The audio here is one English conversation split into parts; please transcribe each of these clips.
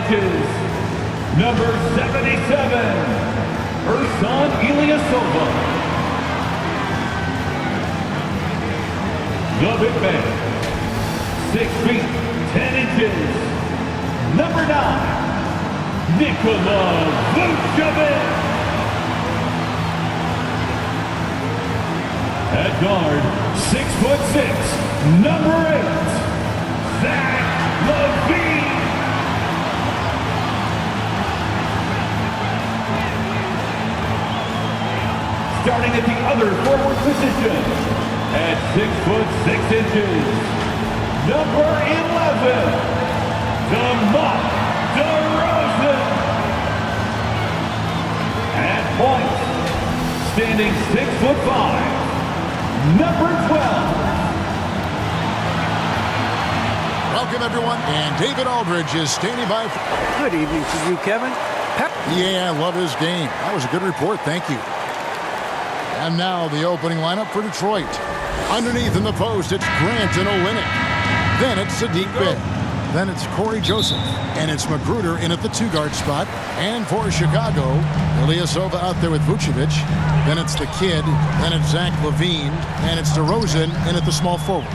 inches, number 77, Ersan Ilyasova. The big man, 6 feet, 10 inches, number 9, Nikola Vucevic. At guard, 6'6", number 8, LaVine. Starting at the other forward position, at 6'6" number 11, DeMar DeRozan. At point, standing 6'5", number 12. Welcome, everyone, and David Aldridge is standing by. Good evening to you, Kevin. Yeah, I love his game. That was a good report. Thank you. And now the opening lineup for Detroit. Underneath in the post, it's Grant and Olynyk. Then it's Saddiq Bey. Then it's Corey Joseph. And it's Magruder in at the 2-guard spot. And for Chicago, Ilyasova out there with Vucevic. Then it's the kid. Then it's LaVine. And it's DeRozan in at the small forward.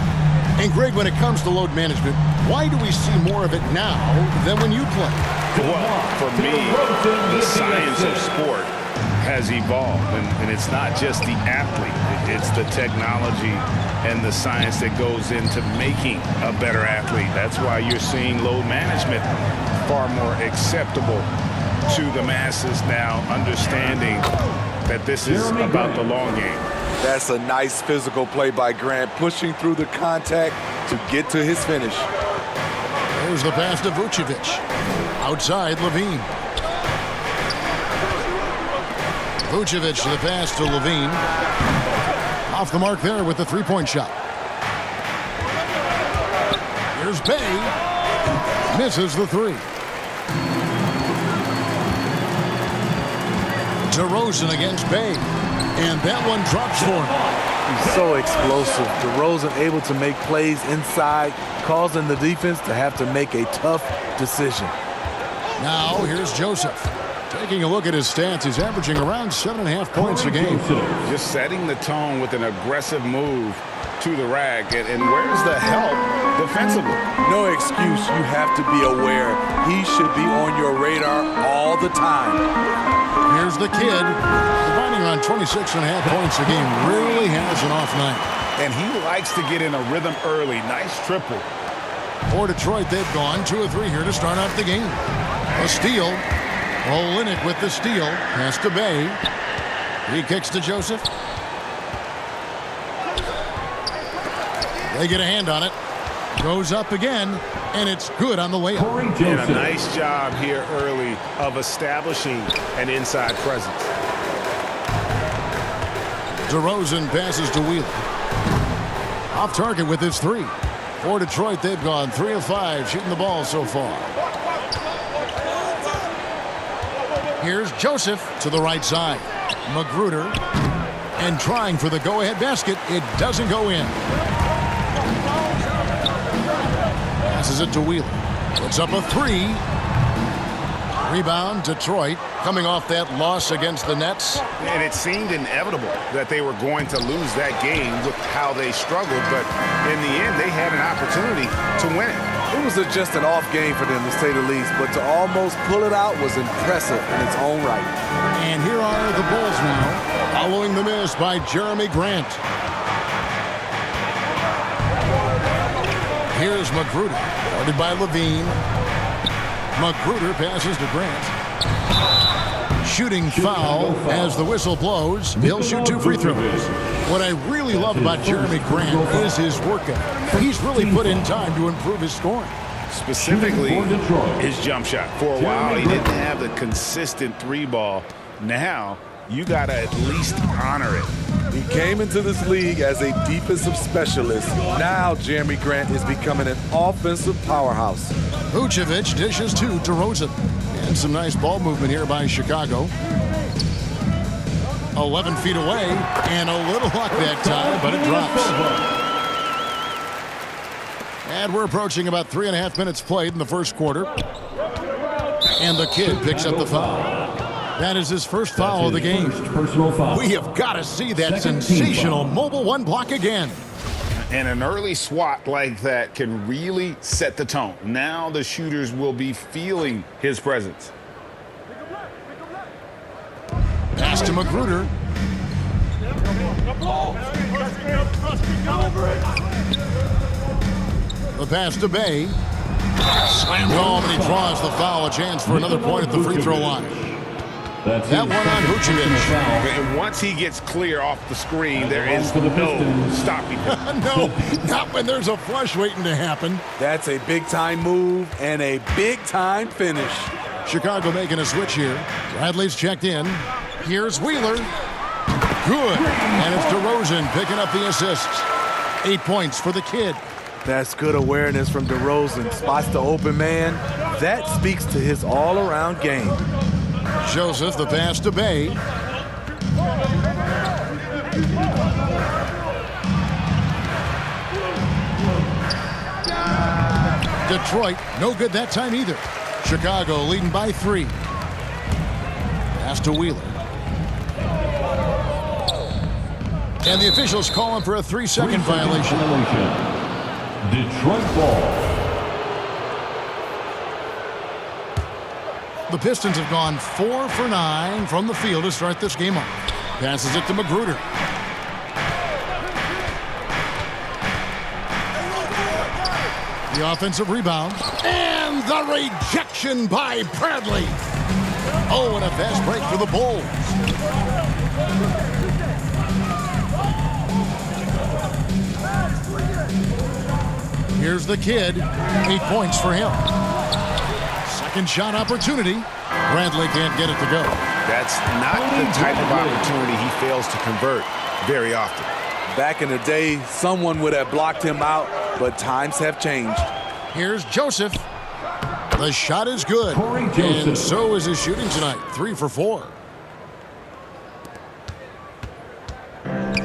And Greg, when it comes to load management, why do we see more of it now than when you play? Well, for me, the science of sport has evolved, and it's not just the athlete, it's the technology and the science that goes into making a better athlete. That's why you're seeing load management far more acceptable to the masses now, understanding that this is about the long game. That's a nice physical play by Grant, pushing through the contact to get to his finish. There's the pass to Vucevic. Outside, LaVine. Vucevic, the pass to LaVine. Off the mark there with the three-point shot. Here's Bey. Misses the three. DeRozan against Bey. And that one drops for him. He's so explosive. DeRozan able to make plays inside, causing the defense to have to make a tough decision. Now, here's Joseph. Taking a look at his stats, he's averaging around 7.5 points a game. Just setting the tone with an aggressive move to the rack. And where's the help defensively? No excuse. You have to be aware. He should be on your radar all the time. Here's the kid. Running on 26.5 points a game. Really has an off night. And he likes to get in a rhythm early. Nice triple. For Detroit, they've gone 2 of 3 here to start out the game. A steal. Olynyk with the steal. Pass to Bey. He kicks to Joseph. They get a hand on it. Goes up again, and it's good on the way up. And a nice job here early of establishing an inside presence. DeRozan passes to Wheeler. Off target with his 3. For Detroit, they've gone 3 of 5 shooting the ball so far. Here's Joseph to the right side. Magruder. And trying for the go-ahead basket. It doesn't go in. Passes it to Wheeler. Puts up a 3. Rebound, Detroit, coming off that loss against the Nets. And it seemed inevitable that they were going to lose that game with how they struggled, but in the end, they had an opportunity to win it. It was just an off game for them, to say the least, but to almost pull it out was impressive in its own right. And here are the Bulls now, following the miss by Jeremy Grant. Here's Magruder, guarded by LaVine. Magruder passes to Grant. Shooting foul as the whistle blows. He'll shoot 2 free throws. What I really love about Jeremy Grant is his work ethic. He's really put in time to improve his scoring. Specifically, his jump shot. For a while, he didn't have the consistent 3-ball. Now, you got to at least honor it. He came into this league as a defensive specialist. Now Jeremy Grant is becoming an offensive powerhouse. Vucevic dishes to DeRozan. And some nice ball movement here by Chicago. 11 feet away, and a little luck that time, but it drops. And we're approaching about 3.5 minutes played in the first quarter. And the kid picks up the foul. That is his first foul of the game. Personal foul. We have got to see that sensational mobile one block again. And an early swat like that can really set the tone. Now the shooters will be feeling his presence. Pass to Magruder. The pass to Bay. Slammed home, and he draws the foul. A chance for another point at the free throw line. That's That it. one on Vucevic. And once he gets clear off the screen, there is no stopping him. No, not when there's a flush waiting to happen. That's a big-time move and a big-time finish. Chicago making a switch here. Bradley's checked in. Here's Wheeler. Good. And it's DeRozan picking up the assists. 8 points for the kid. That's good awareness from DeRozan. Spots the open man. That speaks to his all-around game. Joseph, the pass to Bay. Detroit, no good that time either. Chicago leading by 3. Pass to Wheeler. And the officials call him for a 3-second violation. Detroit ball. The Pistons have gone 4 for 9 from the field to start this game off. Passes it to Magruder. The offensive rebound. And the rejection by Bradley. Oh, and a fast break for the Bulls. Here's the kid. 8 points for him. Second shot opportunity. Bradley can't get it to go. That's not the type of opportunity he fails to convert very often. Back in the day, someone would have blocked him out, but times have changed. Here's Joseph. The shot is good. And so is his shooting tonight. 3 for 4.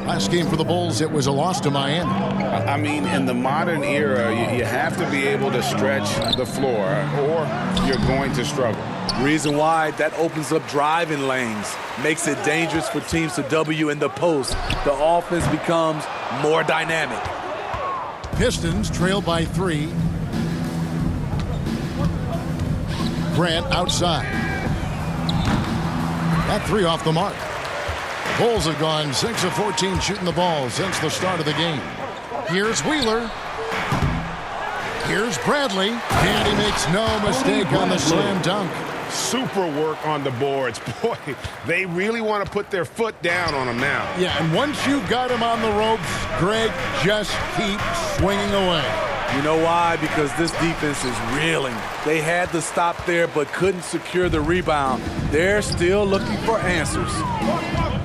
Last game for the Bulls, it was a loss to Miami. I mean, in the modern era, you have to be able to stretch the floor or you're going to struggle. Reason why, that opens up driving lanes, makes it dangerous for teams to W in the post. The offense becomes more dynamic. Pistons trail by 3. Grant outside. That 3 off the mark. Bulls have gone 6 of 14 shooting the ball since the start of the game. Here's Wheeler. Here's Bradley. And he makes no mistake on the slam dunk. Super work on the boards. Boy, they really want to put their foot down on him now. Yeah, and once you've got him on the ropes, Greg, just keep swinging away. You know why? Because this defense is reeling. They had to stop there but couldn't secure the rebound. They're still looking for answers.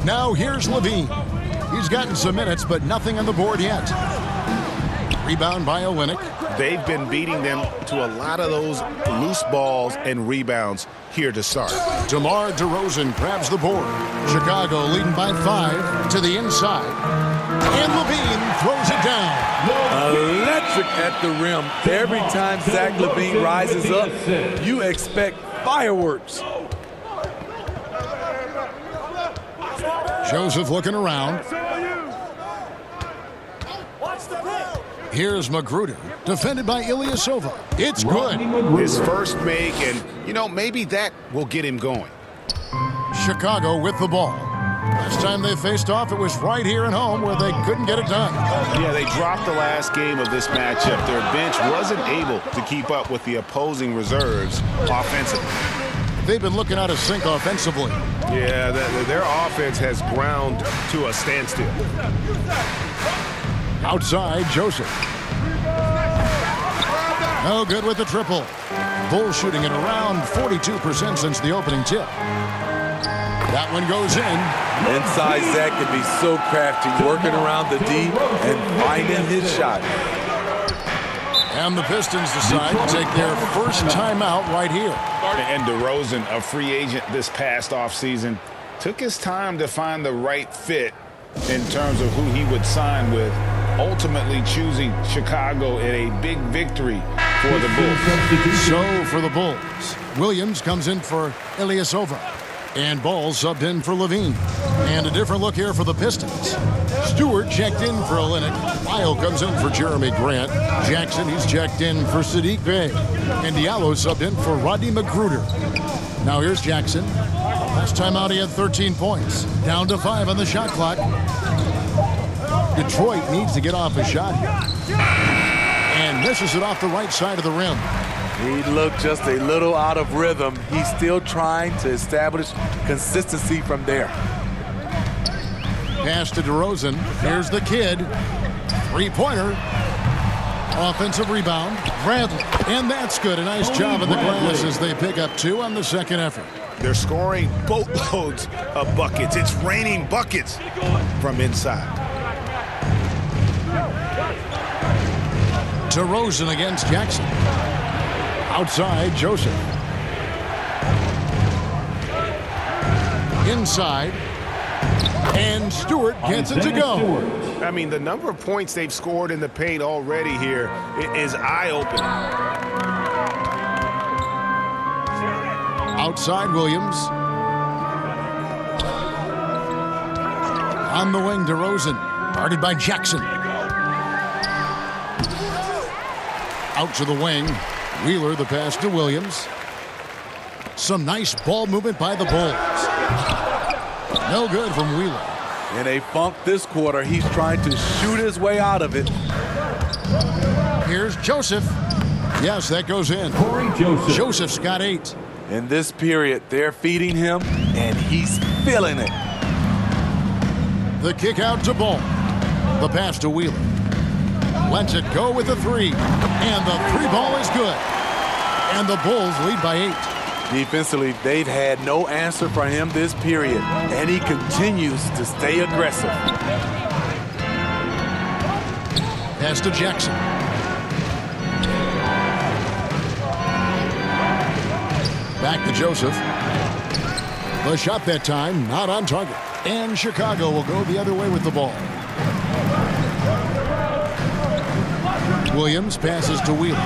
Now here's LaVine. He's gotten some minutes, but nothing on the board yet. Rebound by Olynyk. They've been beating them to a lot of those loose balls and rebounds here to start. DeMar DeRozan grabs the board. Chicago leading by 5 to the inside. And LaVine throws it down. Electric at the rim. Every time Zach LaVine rises up, you expect fireworks. Joseph looking around. Here's Magruder, defended by Ilyasova. It's good. His first make, and, you know, maybe that will get him going. Chicago with the ball. Last time they faced off, it was right here at home where they couldn't get it done. Yeah, they dropped the last game of this matchup. Their bench wasn't able to keep up with the opposing reserves offensively. They've been looking out of sync offensively. Yeah, their offense has ground to a standstill. Outside, Joseph. No good with the triple. Bulls shooting at around 42% since the opening tip. That one goes in. Inside, Zach can be so crafty, working around the D and finding his shot. And the Pistons decide to take their first timeout right here. And DeRozan, a free agent this past offseason, took his time to find the right fit in terms of who he would sign with ultimately choosing Chicago in a big victory for the Bulls. So for the Bulls, Williams comes in for Ilyasova. And Ball subbed in for LaVine. And a different look here for the Pistons. Stewart checked in for Olynyk. Lyle comes in for Jeremy Grant. Jackson, he's checked in for Sadiq Bey. And Diallo subbed in for Rodney McGruder. Now here's Jackson. Last time out he had 13 points. Down to 5 on the shot clock. Detroit needs to get off a shot here. And misses it off the right side of the rim. He looked just a little out of rhythm. He's still trying to establish consistency from there. Pass to DeRozan. Here's the kid. Three-pointer. Offensive rebound. Bradley. And that's good. A nice job in the glass as they pick up 2 on the second effort. They're scoring boatloads of buckets. It's raining buckets from inside. DeRozan against Jackson. Outside, Joseph. Inside. And Stewart gets it to go. I mean, the number of points they've scored in the paint already here is eye-opening. Outside, Williams. On the wing, DeRozan. Guarded by Jackson. Out to the wing. Wheeler, the pass to Williams. Some nice ball movement by the Bulls. No good from Wheeler. In a funk this quarter, he's trying to shoot his way out of it. Here's Joseph. Yes, that goes in. Corey Joseph. Joseph's got 8. In this period, they're feeding him, and he's feeling it. The kick out to Ball. The pass to Wheeler. Lets it go with the 3. And the 3 ball is good. And the Bulls lead by 8. Defensively, they've had no answer for him this period, and he continues to stay aggressive. Pass to Jackson. Back to Joseph. The shot that time, not on target. And Chicago will go the other way with the ball. Williams passes to Wheeler.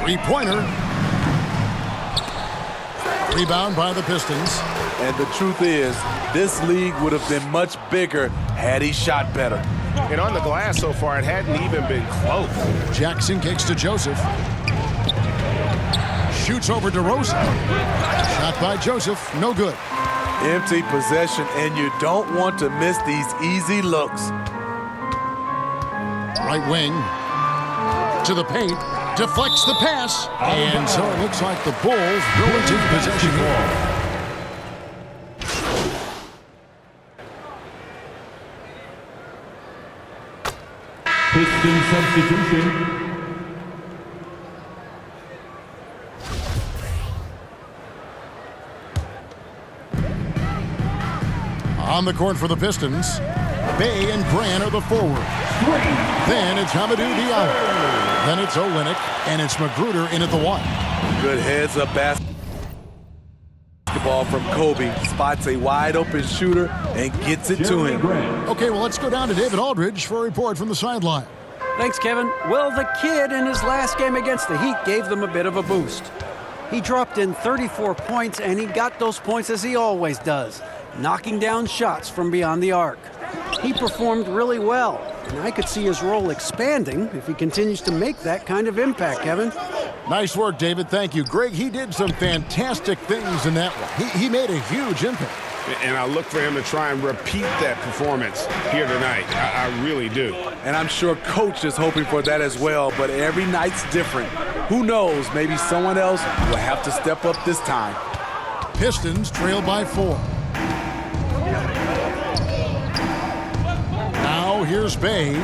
Three-pointer. Rebound by the Pistons. And the truth is, this league would have been much bigger had he shot better. And on the glass so far, it hadn't even been close. Jackson kicks to Joseph. Shoots over DeRozan. Shot by Joseph, no good. Empty possession, and you don't want to miss these easy looks. Right wing to the paint, deflects the pass, and so it looks like the Bulls will take possession here. Piston substitution. On the court for the Pistons, Bey and Grant are the forwards. Then it's Hamidou Diallo. Then it's Olynyk, and it's McGruder in at the 1. Good heads-up basketball from Kobe. Spots a wide-open shooter and gets it to him. Okay, well, let's go down to David Aldridge for a report from the sideline. Thanks, Kevin. Well, the kid in his last game against the Heat gave them a bit of a boost. He dropped in 34 points, and he got those points as he always does, knocking down shots from beyond the arc. He performed really well, and I could see his role expanding if he continues to make that kind of impact, Kevin. Nice work, David. Thank you. Greg, he did some fantastic things in that one. He made a huge impact. And I look for him to try and repeat that performance here tonight. I really do. And I'm sure Coach is hoping for that as well, but every night's different. Who knows, maybe someone else will have to step up this time. Pistons trail by 4. Now here's Bey.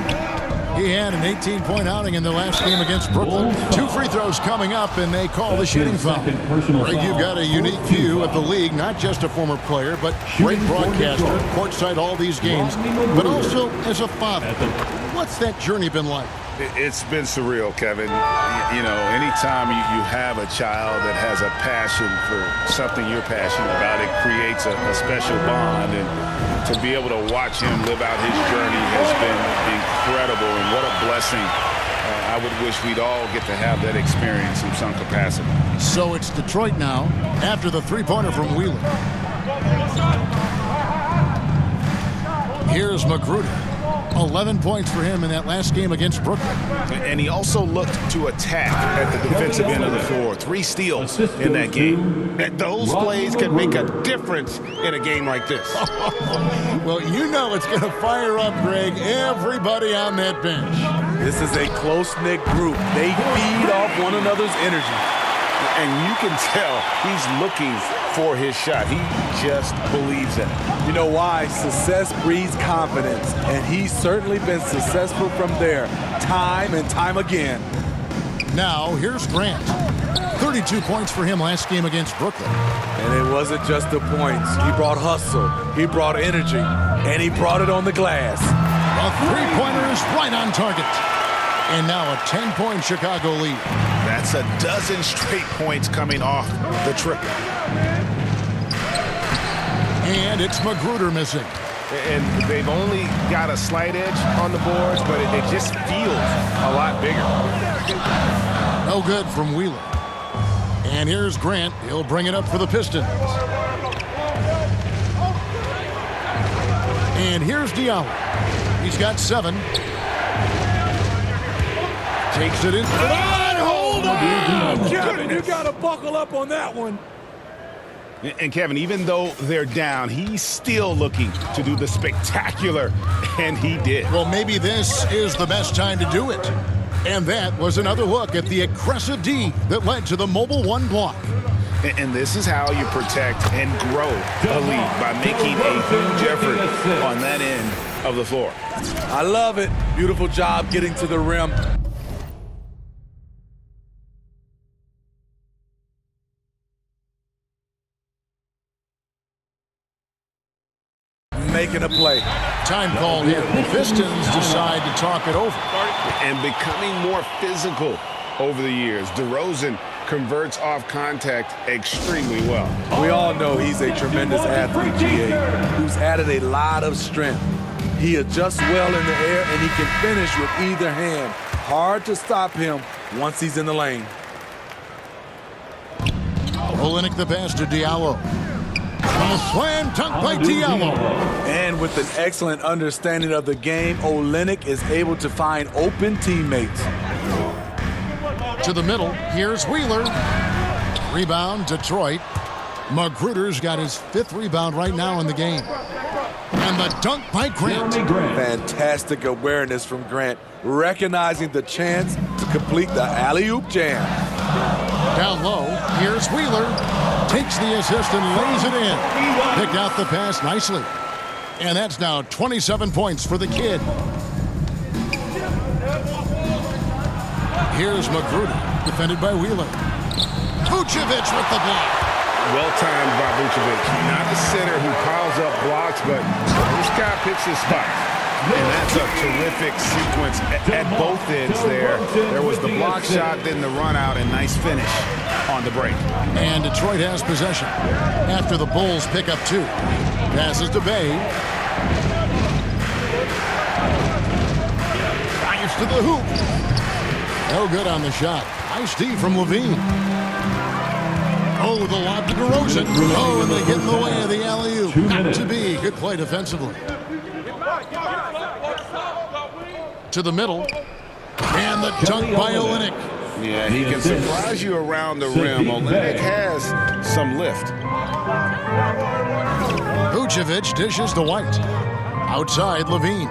He had an 18-point outing in the last game against Brooklyn. 2 free throws coming up, and they call the shooting foul. Greg, you've got a unique view of the league, not just a former player, but great broadcaster, courtside all these games, but also as a father. What's that journey been like? It's been surreal, Kevin. You know, anytime you have a child that has a passion for something you're passionate about, it creates a special bond. And to be able to watch him live out his journey has been incredible. And what a blessing. I would wish we'd all get to have that experience in some capacity. So it's Detroit now after the three-pointer from Wheeler. Here's Magruder. 11 points for him in that last game against Brooklyn. And he also looked to attack at the defensive end of the floor. 3 steals in that game. And those plays can make a difference in a game like this. Well, you know it's going to fire up, Greg, everybody on that bench. This is a close-knit group. They feed off one another's energy. And you can tell he's looking for his shot. He just believes in it. You know why? Success breeds confidence, and he's certainly been successful from there time and time again. Now, here's Grant. 32 points for him last game against Brooklyn. And it wasn't just the points. He brought hustle, he brought energy, and he brought it on the glass. A three-pointer is right on target. And now a 10-point Chicago lead. That's a dozen straight points coming off the triple. And it's Magruder missing. And they've only got a slight edge on the boards, but it just feels a lot bigger. No good from Wheeler. And here's Grant. He'll bring it up for the Pistons. And here's Diallo. He's got 7. Takes it in. Hold on! Kevin, you got to buckle up on that one. And Kevin, even though they're down, he's still looking to do the spectacular, and he did. Well, maybe this is the best time to do it. And that was another look at the aggressive D that led to the Mobile 1 block. And this is how you protect and grow a lead, by making a huge effort on that end of the floor. I love it. Beautiful job getting to the rim. Making a play. Time called here. The Pistons decide to talk it over. And becoming more physical over the years. DeRozan converts off contact extremely well. We all know he's a tremendous athlete, GA, who's added a lot of strength. He adjusts well in the air, and he can finish with either hand. Hard to stop him once he's in the lane. Olynyk the pass to Diallo. A slam dunk by Diallo. And with an excellent understanding of the game, Olynyk is able to find open teammates. To the middle, here's Wheeler. Rebound, Detroit. Magruder's got his 5th rebound right now in the game. And the dunk by Grant. Fantastic awareness from Grant, recognizing the chance to complete the alley-oop jam. Down low, here's Wheeler. Takes the assist and lays it in. Picked out the pass nicely. And that's now 27 points for the kid. Here's Magruder, defended by Wheeler. Vucevic with the block. Well-timed by Vucevic. Not the center who piles up blocks, but this guy picks his spots. And that's a terrific sequence at both ends there. There was the block shot, then the run out, and nice finish on the break. And Detroit has possession after the Bulls pick up 2. Passes to Bay. Fires to the hoop. No good on the shot. Nice D from LaVine. Oh, the lob to DeRozan. Oh, and they get in the way of the alley-oop. Not to be. Good play defensively. To the middle. And the dunk by Olynyk. Yeah, he can surprise you around the rim. Olynyk has some lift. Vucevic dishes to White. Outside, LaVine.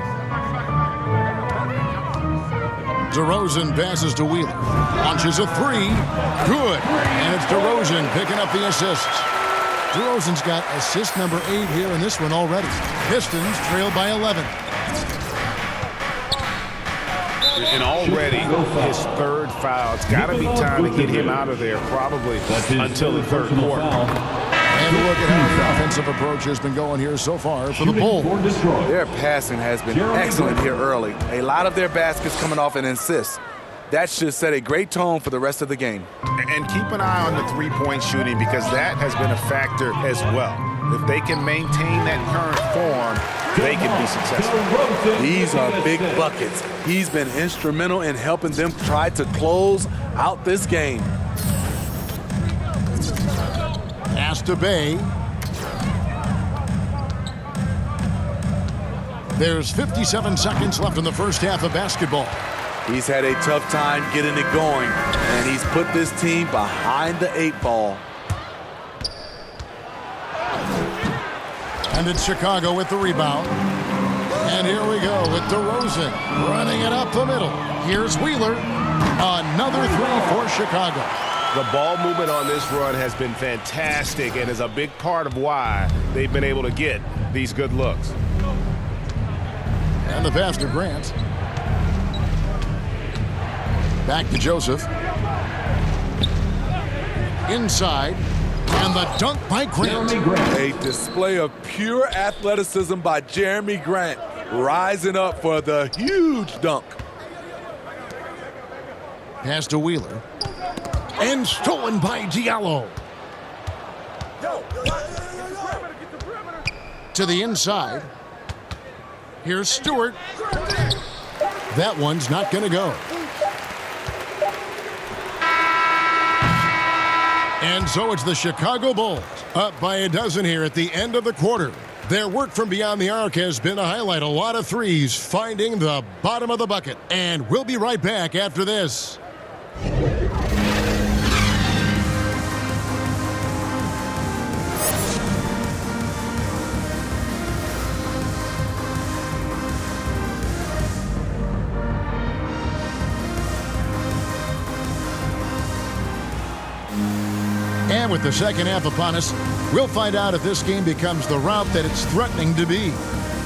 DeRozan passes to Wheeler. Launches a 3. Good. And it's DeRozan picking up the assists. DeRozan's got assist number 8 here in this one already. Pistons trail by 11. And already his 3rd foul. It's got to be time to get him out of there, probably until the 3rd quarter. And look at how the offensive approach has been going here so far for the Shooting Bulls. for Detroit. Their passing has been Jeremy excellent Grant. here early. A lot of their baskets coming off an assist. That should set a great tone for the rest of the game. And keep an eye on the three-point shooting because that has been a factor as well. If they can maintain that current form, they can be successful. These are big buckets. He's been instrumental in helping them try to close out this game. Pass to Bay. There's 57 seconds left in the first half of basketball. He's had a tough time getting it going, and he's put this team behind the 8 ball. And it's Chicago with the rebound. And here we go with DeRozan running it up the middle. Here's Wheeler. Another three for Chicago. The ball movement on this run has been fantastic and is a big part of why they've been able to get these good looks. And the pass to Grant. Back to Joseph. Inside. And the dunk by Grant. Jeremy Grant. A display of pure athleticism by Jeremy Grant, rising up for the huge dunk. Pass to Wheeler. And stolen by Diallo. To the inside. Here's Stewart. That one's not going to go. And so it's the Chicago Bulls up by a dozen here at the end of the quarter. Their work from beyond the arc has been a highlight. A lot of threes finding the bottom of the bucket. And we'll be right back after this. And with the second half upon us, we'll find out if this game becomes the rout that it's threatening to be.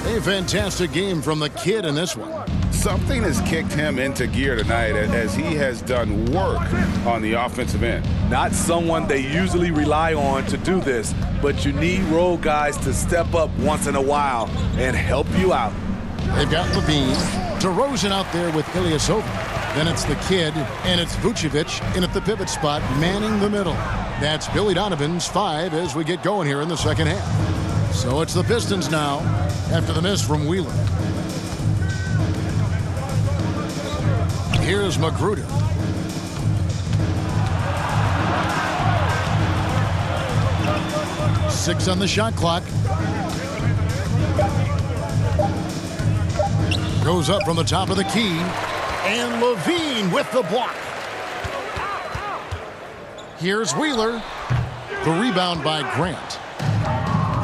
A fantastic game from the kid in this one. Something has kicked him into gear tonight as he has done work on the offensive end. Not someone they usually rely on to do this, but you need role guys to step up once in a while and help you out. They've got LaVine, DeRozan out there with Ilyasova. Then it's the kid, and it's Vucevic in at the pivot spot, manning the middle. That's Billy Donovan's 5 as we get going here in the second half. So it's the Pistons now after the miss from Wheeler. Here's Magruder. Six on the shot clock. Goes up from the top of the key. And LaVine with the block. Here's Wheeler. The rebound by Grant.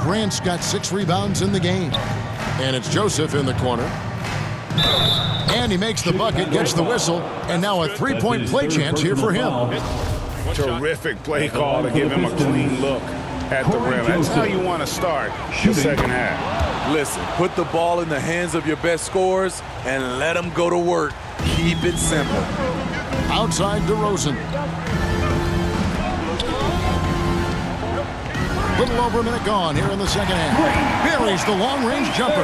Grant's got 6 rebounds in the game. And it's Joseph in the corner. And he makes the bucket, gets the whistle, and now a three-point play chance here for him. Terrific play call to give him a clean look at the rim. That's how you want to start the second half. Listen, put the ball in the hands of your best scorers and let them go to work. Keep it simple. Outside DeRozan. Little over a minute gone here in the second half. Buries the long-range jumper.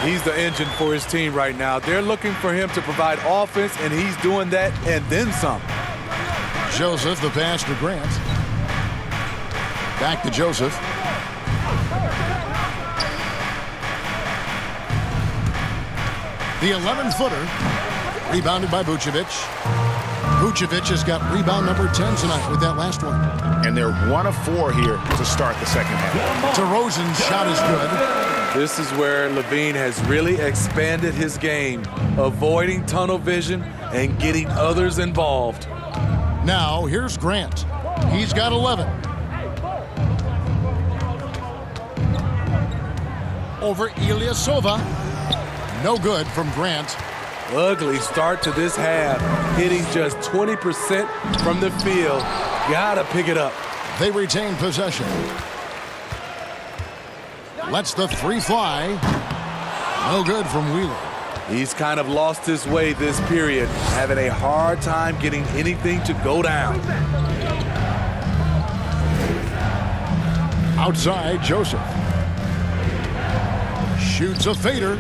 He's the engine for his team right now. They're looking for him to provide offense, and he's doing that and then some. Joseph, the pass to Grant. Back to Joseph. The 11-footer, rebounded by Vucevic. Vucevic has got rebound number 10 tonight with that last one. And they're 1 of 4 here to start the second half. DeRozan's shot is good. This is where LaVine has really expanded his game, avoiding tunnel vision and getting others involved. Now, here's Grant. He's got 11. Over Ilyasova. No good from Grant. Ugly start to this half, hitting just 20% from the field. Gotta pick it up. They retain possession. Lets the three fly. No good from Wheeler. He's kind of lost his way this period, having a hard time getting anything to go down. Outside, Joseph. Shoots a fader.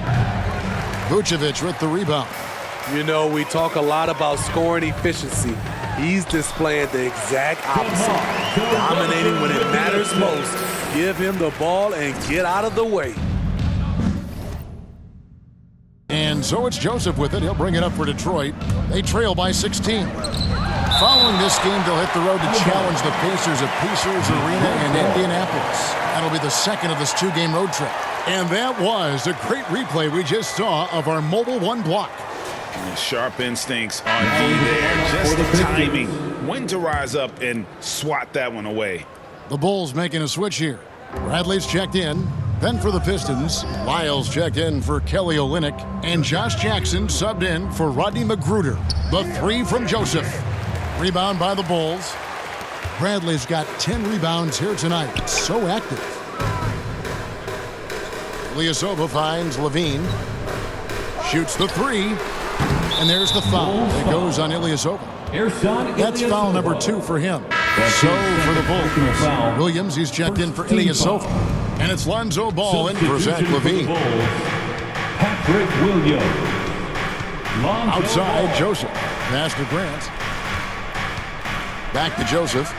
Vucevic with the rebound. You know, we talk a lot about scoring efficiency. He's displaying the exact opposite. Dominating when it matters most. Give him the ball and get out of the way. And so it's Joseph with it. He'll bring it up for Detroit. They trail by 16. Following this game, they'll hit the road to challenge the Pacers at Pacers Arena in Indianapolis. That'll be the second of this two-game road trip. And that was a great replay we just saw of our Mobile One block. Sharp instincts on D there. Just the timing. When to rise up and swat that one away. The Bulls making a switch here. Bradley's checked in. Then for the Pistons, Lyles checked in for Kelly Olynyk. And Josh Jackson subbed in for Rodney McGruder. The three from Joseph. Rebound by the Bulls. Bradley's got 10 rebounds here tonight. So active. Ilyasova finds LaVine. Shoots the three. And there's the foul. It goes on Ilyasova. That's foul number 2 for him. So for the Bulls, Williams, he's checked in for Ilyasova. And it's Lonzo Ball in for Zach LaVine. Patrick Williams. Outside, Joseph. Pass to Grant. Back to Joseph.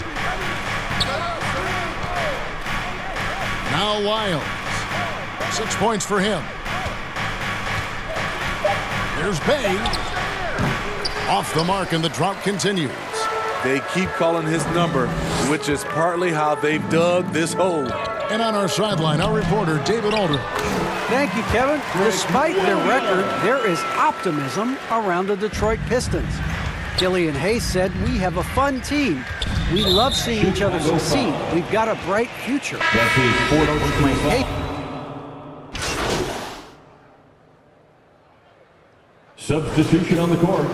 Now Lyles. 6 points for him. There's Bay. Off the mark, and the drought continues. They keep calling his number, which is partly how they've dug this hole. And on our sideline, our reporter, David Aldridge. Thank you, Kevin. Despite their record, there is optimism around the Detroit Pistons. Killian Hayes said, "We have a fun team. We love seeing each other succeed. We've got a bright future." That's his fourth personal foul. Substitution on the court.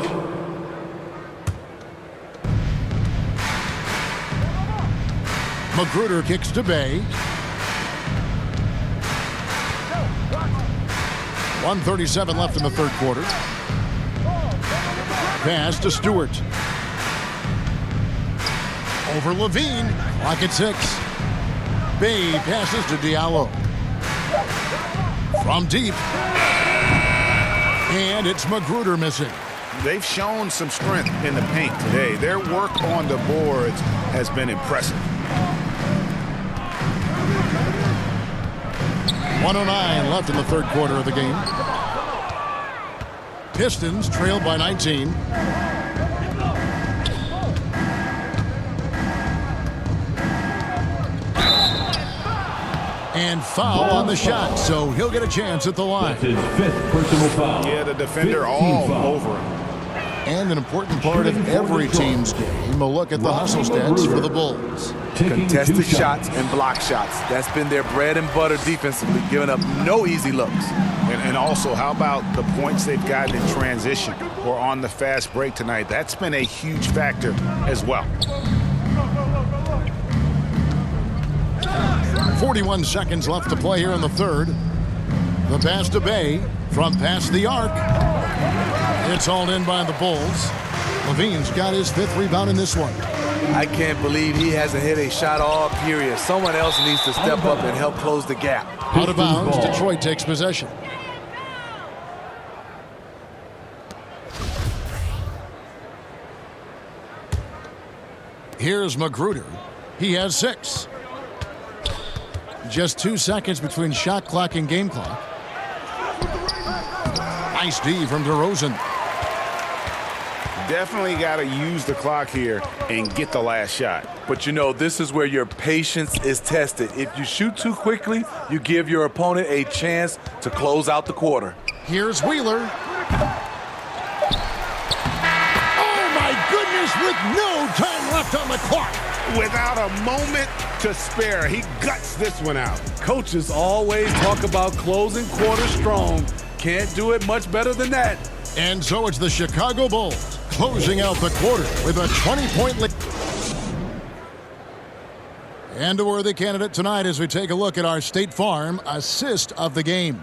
McGruder kicks to Bay. 1:37 left in the third quarter. Pass to Stewart. Over LaVine. Clock at 6. Bay passes to Diallo. From deep. And it's McGruder missing. They've shown some strength in the paint today. Their work on the boards has been impressive. 1:09 left in the third quarter of the game. Pistons trailed by 19. And foul on the shot, so he'll get a chance at the line. That's his fifth personal foul. Yeah, the defender all foul. over him. And an important part of every team's game, a look at the hustle stats for the Bulls. Contested shots and block shots. That's been their bread and butter defensively, giving up no easy looks. And also, how about the points they've gotten in transition or on the fast break tonight? That's been a huge factor as well. 41 seconds left to play here in the third. The pass to Bay from past the arc. It's hauled in by the Bulls. LaVine's got his 5th rebound in this one. I can't believe he hasn't hit a shot all period. Someone else needs to step up and help close the gap. Out of bounds, Detroit takes possession. Here's McGruder. He has 6. Just 2 seconds between shot clock and game clock. Nice D from DeRozan. Definitely got to use the clock here and get the last shot. But you know, this is where your patience is tested. If you shoot too quickly, you give your opponent a chance to close out the quarter. Here's Wheeler. Oh my goodness, with no time left on the clock. Without a moment to spare, he guts this one out. Coaches always talk about closing quarters strong. Can't do it much better than that. And so it's the Chicago Bulls closing out the quarter with a 20-point lead. And a worthy candidate tonight as we take a look at our State Farm assist of the game.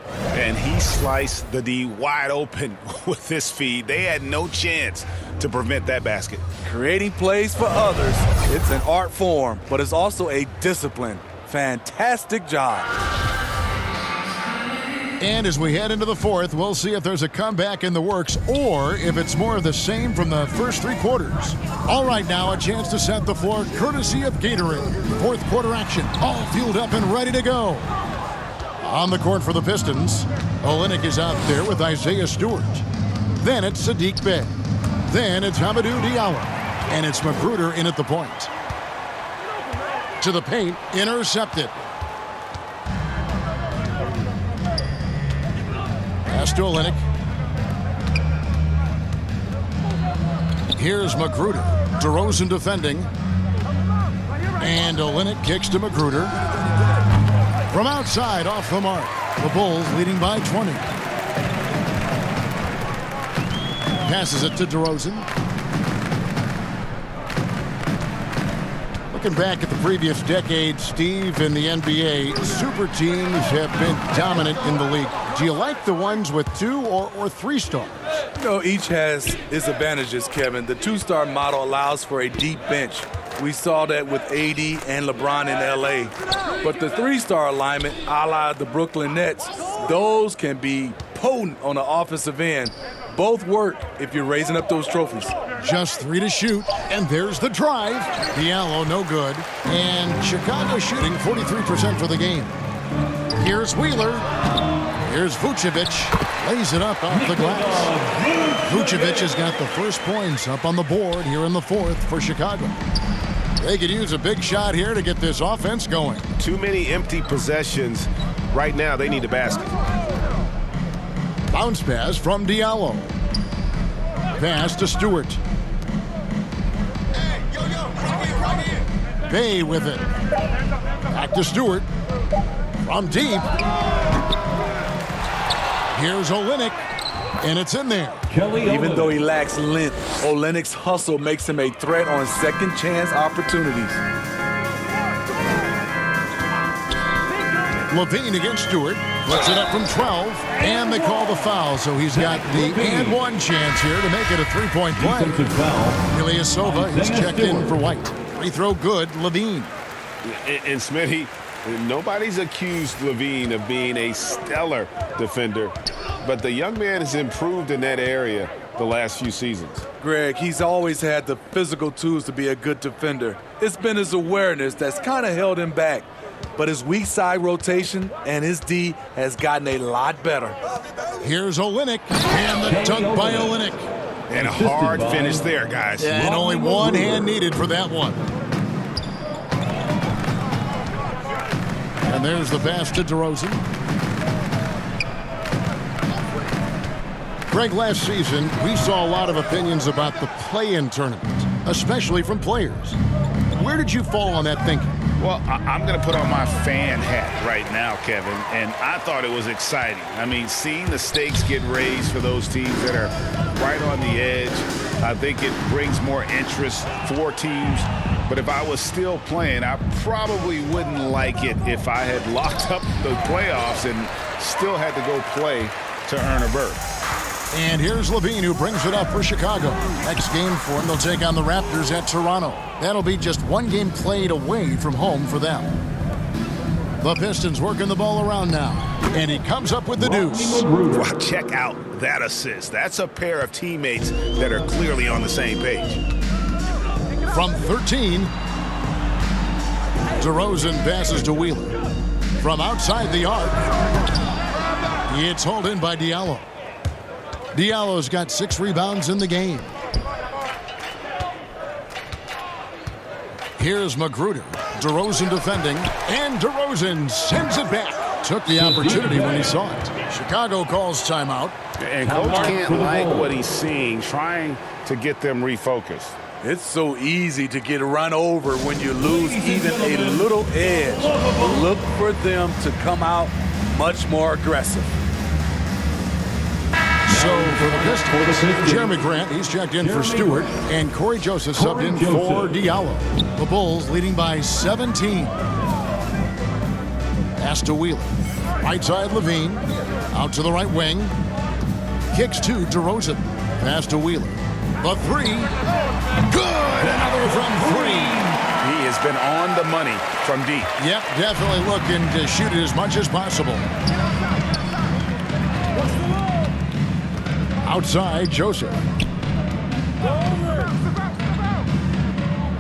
And he sliced the D wide open with this feed. They had no chance to prevent that basket. Creating plays for others, it's an art form, but it's also a discipline. Fantastic job. And as we head into the fourth, we'll see if there's a comeback in the works or if it's more of the same from the first three quarters. All right, now a chance to set the floor courtesy of Gatorade. Fourth quarter action, all fueled up and ready to go. On the court for the Pistons, Olynyk is out there with Isaiah Stewart. Then it's Saddiq Bey. Then it's Hamidou Diallo. And it's Magruder in at the point. To the paint, intercepted. Pass to Olynyk. Here's Magruder. DeRozan defending. And Olynyk kicks to Magruder. From outside, off the mark. The Bulls leading by 20. Passes it to DeRozan. Looking back at the previous decade, Steve, in the NBA, super teams have been dominant in the league. Do you like the ones with 2 or 3 stars? You know, each has its advantages, Kevin. The 2-star model allows for a deep bench. We saw that with AD and LeBron in LA. But the 3-star alignment, a la the Brooklyn Nets, those can be potent on the offensive end. Both work if you're raising up those trophies. Just 3 to shoot, and there's the drive. Diallo, no good. And Chicago shooting 43% for the game. Here's Wheeler. Here's Vucevic. Lays it up off the glass. Vucevic has got the first points up on the board here in the fourth for Chicago. They could use a big shot here to get this offense going. Too many empty possessions. Right now, they need a basket. Bounce pass from Diallo. Pass to Stewart. Bey with it. Back to Stewart. From deep. Here's Olynyk. And it's in there. Even though he lacks length, Olynyk's hustle makes him a threat on second chance opportunities. LaVine against Stewart. Puts it up from 12. And they call the foul, so he's got the and one chance here to make it a 3-point play. Ilyasova is checked in for White. Free throw good, LaVine. And Smitty, nobody's accused LaVine of being a stellar defender, but the young man has improved in that area the last few seasons. Greg, he's always had the physical tools to be a good defender. It's been his awareness that's kind of held him back. But his weak side rotation and his D has gotten a lot better. Here's Olynyk, and the dunk by Olynyk. And a hard finish there, guys. And only one hand needed for that one. And there's the pass to DeRozan. Greg, last season, we saw a lot of opinions about the play-in tournament, especially from players. Where did you fall on that thinking? Well, I'm going to put on my fan hat right now, Kevin, and I thought it was exciting. I mean, seeing the stakes get raised for those teams that are right on the edge, I think it brings more interest for teams. But if I was still playing, I probably wouldn't like it if I had locked up the playoffs and still had to go play to earn a berth. And here's LaVine, who brings it up for Chicago. Next game for him, they'll take on the Raptors at Toronto. That'll be just one game played away from home for them. The Pistons working the ball around now. And he comes up with the deuce. Wow, check out that assist. That's a pair of teammates that are clearly on the same page. From 13, DeRozan passes to Wheeler. From outside the arc, it's hauled in by Diallo. Diallo's got 6 rebounds in the game. Here's Magruder. DeRozan defending, and DeRozan sends it back. Took the opportunity when he saw it. Chicago calls timeout. And coach can't like what he's seeing, trying to get them refocused. It's so easy to get run over when you lose even a little edge. Look for them to come out much more aggressive. So for the Pistons, Jeremy Grant, he's checked in for Stewart, and Corey Joseph subbed in for Diallo. The Bulls leading by 17. Pass to Wheeler. Right side LaVine. Out to the right wing. Kicks to DeRozan. Pass to Wheeler. The 3. Good! Another from 3. He has been on the money from deep. Yep, definitely looking to shoot it as much as possible. Outside, Joseph.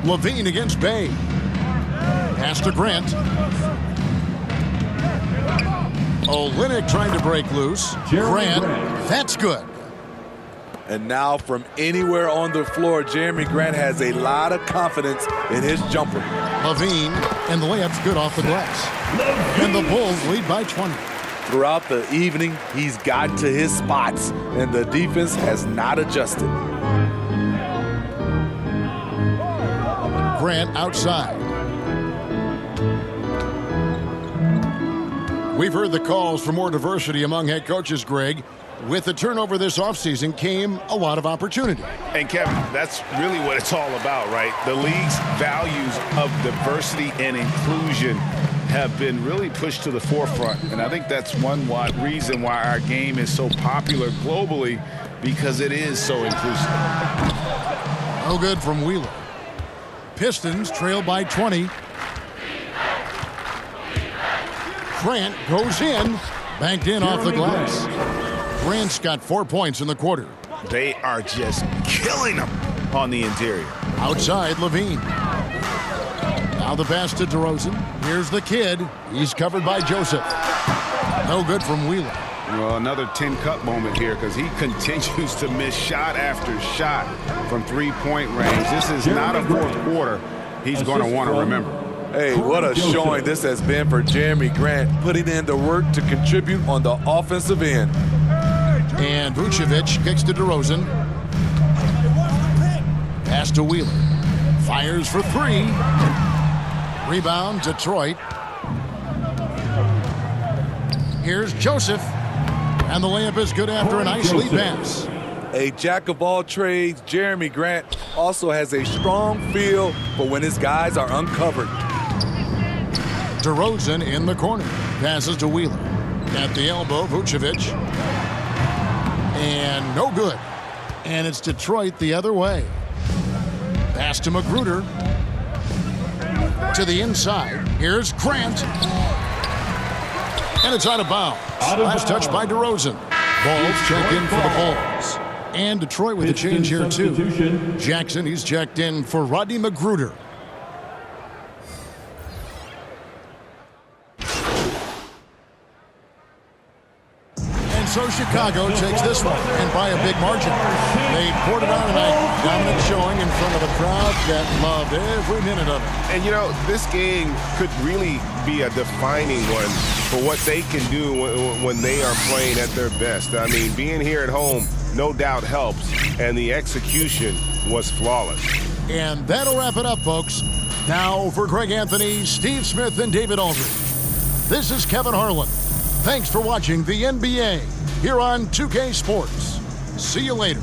LaVine against Bay. Pass to Grant. Olynyk trying to break loose. Grant, that's good. And now from anywhere on the floor, Jeremy Grant has a lot of confidence in his jumper. LaVine, and the layup's good off the glass. And the Bulls lead by 20. Throughout the evening, he's gotten to his spots, and the defense has not adjusted. Grant outside. We've heard the calls for more diversity among head coaches, Greg. With the turnover this offseason came a lot of opportunity. And Kevin, that's really what it's all about, right? The league's values of diversity and inclusion have been really pushed to the forefront. And I think that's one reason why our game is so popular globally, because it is so inclusive. No good from Wheeler. Pistons trail by 20. Grant goes in, banked in off the glass. Grant's got 4 points in the quarter. They are just killing them on the interior. Outside, LaVine. Now the pass to DeRozan. Here's the kid. He's covered by Joseph. No good from Wheeler. Well, another 10-cut moment here because he continues to miss shot after shot from three-point range. This is not a fourth quarter he's going to want to remember. Hey, what a showing this has been for Jeremy Grant, putting in the work to contribute on the offensive end. And Vucevic kicks to DeRozan. Pass to Wheeler. Fires for three. Rebound, Detroit. Here's Joseph. And the layup is good after a nice lead pass. A jack of all trades, Jeremy Grant also has a strong feel for when his guys are uncovered. DeRozan in the corner. Passes to Wheeler. At the elbow, Vucevic. And no good. And it's Detroit the other way. Pass to Magruder. To the inside. Here's Grant. And it's out of bounds. Last touch by DeRozan. Balls check in for the Bulls. And Detroit with a change here too. Jackson, he's checked in for Rodney Magruder. So Chicago takes this one, and by a big margin. They poured it on tonight, dominant showing in front of a crowd that loved every minute of it. And, you know, this game could really be a defining one for what they can do when they are playing at their best. I mean, being here at home, no doubt helps, and the execution was flawless. And that'll wrap it up, folks. Now for Greg Anthony, Steve Smith, and David Aldridge. This is Kevin Harlan. Thanks for watching the NBA here on 2K Sports. See you later.